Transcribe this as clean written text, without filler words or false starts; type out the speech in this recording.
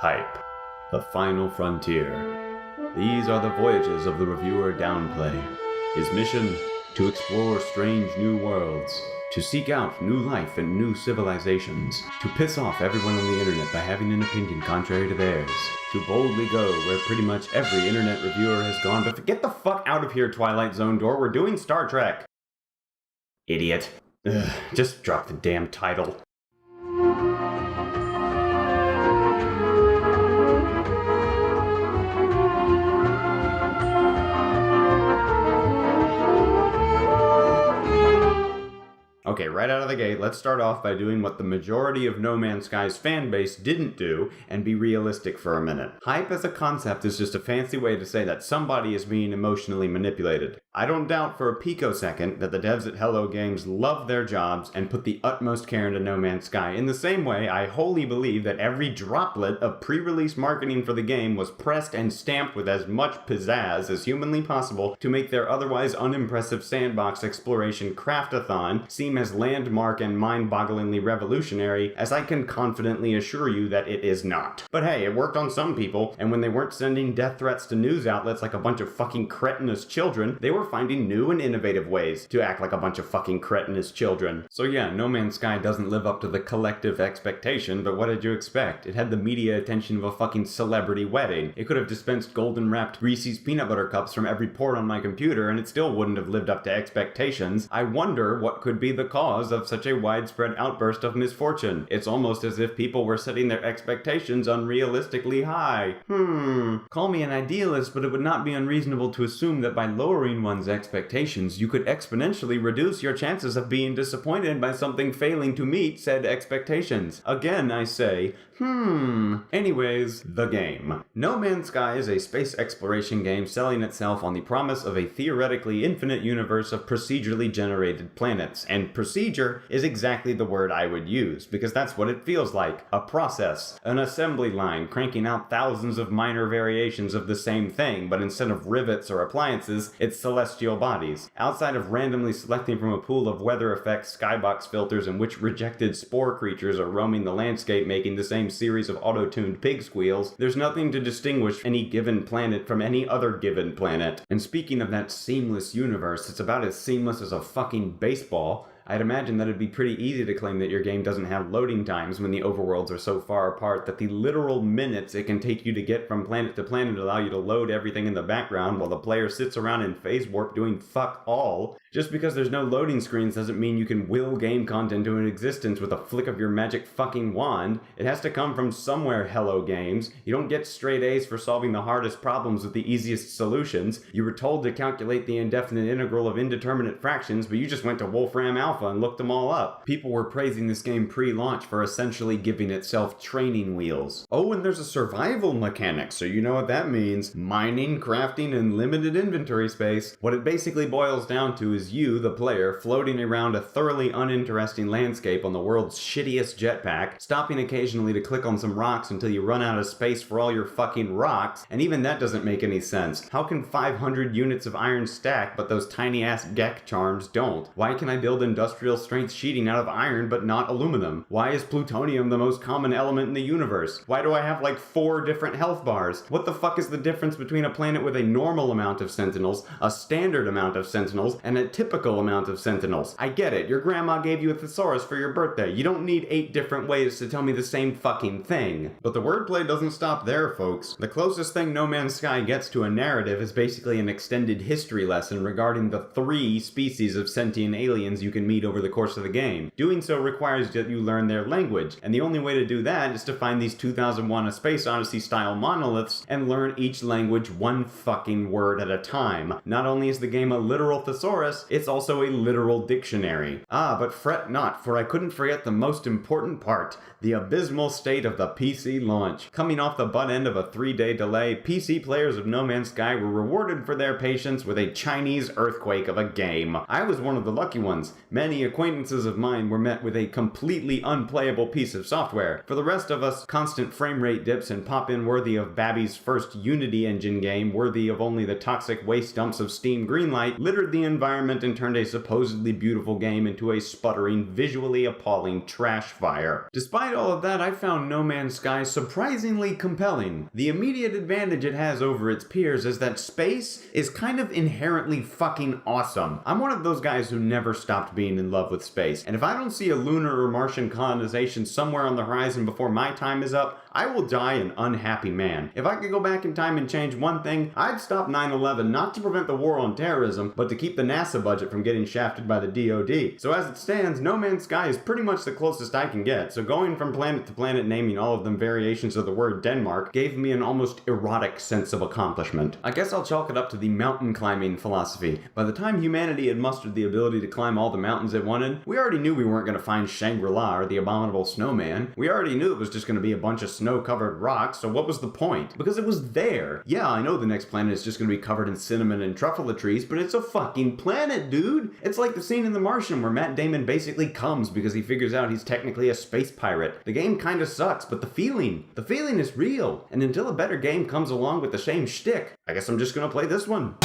Hype. The final frontier. These are the voyages of the reviewer Downplay. His mission? To explore strange new worlds. To seek out new life and new civilizations. To piss off everyone on the internet by having an opinion contrary to theirs. To boldly go where pretty much every internet reviewer has gone. But get the fuck out of here, Twilight Zone door. We're doing Star Trek. Idiot. Ugh, just drop the damn title. Okay, right out of the gate, let's start off by doing what the majority of No Man's Sky's fanbase didn't do, and be realistic for a minute. Hype as a concept is just a fancy way to say that somebody is being emotionally manipulated. I don't doubt for a picosecond that the devs at Hello Games love their jobs and put the utmost care into No Man's Sky. In the same way, I wholly believe that every droplet of pre-release marketing for the game was pressed and stamped with as much pizzazz as humanly possible to make their otherwise unimpressive sandbox exploration craftathon seem as landmark and mind-bogglingly revolutionary as I can confidently assure you that it is not. But hey, it worked on some people, and when they weren't sending death threats to news outlets like a bunch of fucking cretinous children, they were finding new and innovative ways to act like a bunch of fucking cretinous children. So yeah, No Man's Sky doesn't live up to the collective expectation, but what did you expect? It had the media attention of a fucking celebrity wedding. It could have dispensed golden-wrapped Reese's peanut butter cups from every port on my computer, and it still wouldn't have lived up to expectations. I wonder what could be the cause of such a widespread outburst of misfortune. It's almost as if people were setting their expectations unrealistically high. Call me an idealist, but it would not be unreasonable to assume that by lowering one's expectations, you could exponentially reduce your chances of being disappointed by something failing to meet said expectations. Again, I say, Anyways, the game. No Man's Sky is a space exploration game selling itself on the promise of a theoretically infinite universe of procedurally generated planets, and procedure is exactly the word I would use, because that's what it feels like. A process, an assembly line cranking out thousands of minor variations of the same thing, but instead of rivets or appliances, it's celestial bodies. Outside of randomly selecting from a pool of weather effects, skybox filters, in which rejected spore creatures are roaming the landscape making the same series of auto-tuned pig squeals, there's nothing to distinguish any given planet from any other given planet. And speaking of that seamless universe, it's about as seamless as a fucking baseball. I'd imagine that it'd be pretty easy to claim that your game doesn't have loading times when the overworlds are so far apart that the literal minutes it can take you to get from planet to planet allow you to load everything in the background while the player sits around in phase warp doing fuck all. Just because there's no loading screens doesn't mean you can will game content into existence with a flick of your magic fucking wand. It has to come from somewhere, Hello Games. You don't get straight A's for solving the hardest problems with the easiest solutions. You were told to calculate the indefinite integral of indeterminate fractions, but you just went to Wolfram Alpha and looked them all up. People were praising this game pre-launch for essentially giving itself training wheels. Oh, and there's a survival mechanic, so you know what that means. Mining, crafting, and limited inventory space. What it basically boils down to is you, the player, floating around a thoroughly uninteresting landscape on the world's shittiest jetpack, stopping occasionally to click on some rocks until you run out of space for all your fucking rocks, and even that doesn't make any sense. How can 500 units of iron stack, but those tiny-ass Gek charms don't? Why can I build industrial strength sheeting out of iron but not aluminum? Why is plutonium the most common element in the universe? Why do I have like 4 different health bars? What the fuck is the difference between a planet with a normal amount of sentinels, a standard amount of sentinels, and a typical amount of sentinels? I get it, your grandma gave you a thesaurus for your birthday. You don't need 8 different ways to tell me the same fucking thing. But the wordplay doesn't stop there, folks. The closest thing No Man's Sky gets to a narrative is basically an extended history lesson regarding the 3 species of sentient aliens you can meet over the course of the game. Doing so requires that you learn their language, and the only way to do that is to find these 2001: A Space Odyssey style monoliths and learn each language one fucking word at a time. Not only is the game a literal thesaurus, it's also a literal dictionary. But fret not, for I couldn't forget the most important part, the abysmal state of the PC launch. Coming off the butt end of a 3-day delay, PC players of No Man's Sky were rewarded for their patience with a Chinese earthquake of a game. I was one of the lucky ones. Many acquaintances of mine were met with a completely unplayable piece of software. For the rest of us, constant frame rate dips and pop-in worthy of Babby's first Unity engine game, worthy of only the toxic waste dumps of Steam Greenlight, littered the environment experiment and turned a supposedly beautiful game into a sputtering, visually appalling trash fire. Despite all of that, I found No Man's Sky surprisingly compelling. The immediate advantage it has over its peers is that space is kind of inherently fucking awesome. I'm one of those guys who never stopped being in love with space, and if I don't see a lunar or Martian colonization somewhere on the horizon before my time is up, I will die an unhappy man. If I could go back in time and change one thing, I'd stop 9/11 not to prevent the war on terrorism, but to keep the NASA budget from getting shafted by the DoD. So as it stands, No Man's Sky is pretty much the closest I can get, so going from planet to planet naming all of them variations of the word Denmark gave me an almost erotic sense of accomplishment. I guess I'll chalk it up to the mountain climbing philosophy. By the time humanity had mustered the ability to climb all the mountains it wanted, we already knew we weren't going to find Shangri-La or the abominable snowman. We already knew it was just going to be a bunch of snow-covered rocks, so what was the point? Because it was there. Yeah, I know the next planet is just going to be covered in cinnamon and truffle trees, but it's a fucking planet, dude! It's like the scene in The Martian where Matt Damon basically comes because he figures out he's technically a space pirate. The game kinda sucks, but the feeling is real. And until a better game comes along with the same shtick, I guess I'm just gonna play this one.